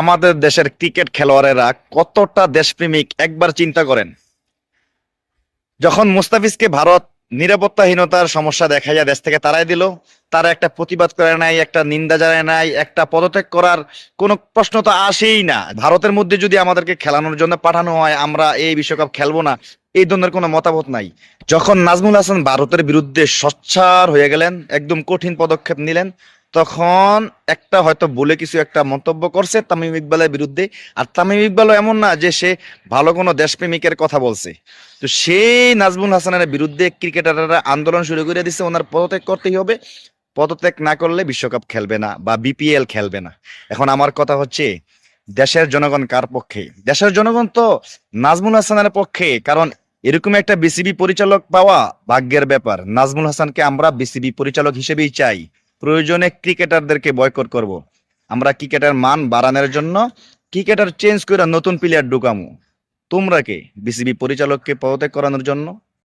আমাদের দেশের ক্রিকেট খেলোয়াড়েরা কতটা দেশপ্রেমিক একবার চিন্তা করেন। যখন মুস্তাফিজকে ভারত নিরাপত্তাহীনতার সমস্যা দেখা যায়, দেশ থেকে তাড়াই দিল, তারা একটা প্রতিবাদ করে নাই, একটা নিন্দা জানায় নাই, একটা পদত্যাগ করার কোনো প্রশ্ন তো আসেই না। ভারতের মধ্যে যদি আমাদেরকে খেলানোর জন্য পাঠানো হয়, আমরা এই বিশ্বকাপ খেলবো না, এই ধরনের কোনো মতামত নাই। যখন নাজমুল হাসান ভারতের বিরুদ্ধে সোচ্চার হয়ে গেলেন, একদম কঠিন পদক্ষেপ নিলেন, তখন একটা হয়তো বলে কিছু একটা মন্তব্য করছে তামিম ইকবালের বিরুদ্ধে। আর তামিম ইকবালও এমন না যে সে ভালো কোনো দেশপ্রেমিকের কথা বলছে। তো সেই নাজমুল হাসানের বিরুদ্ধে ক্রিকেটাররা আন্দোলন শুরু করে দিচ্ছে, ওনার পদত্যাগ করতেই হবে, পদত্যাগ না করলে বিশ্বকাপ খেলবে না বা বিপিএল খেলবে না। এখন আমার কথা হচ্ছে, দেশের জনগণ কার পক্ষে? দেশের জনগণ তো নাজমুল হাসানের পক্ষে। কারণ এরকম একটা বিসিবি পরিচালক পাওয়া ভাগ্যের ব্যাপার। নাজমুল হাসানকে আমরা বিসিবি পরিচালক হিসেবেই চাই। প্রয়োজনে ক্রিকেটারদেরকে বয়কট করব। আমরা ক্রিকেটের মান বাড়ানোর জন্য ক্রিকেটার চেঞ্জ করে নতুন প্লেয়ার ঢুকামু। তোমরা কে? বিসিবি পরিচালককে পদত্যাগ করানোর জন্য?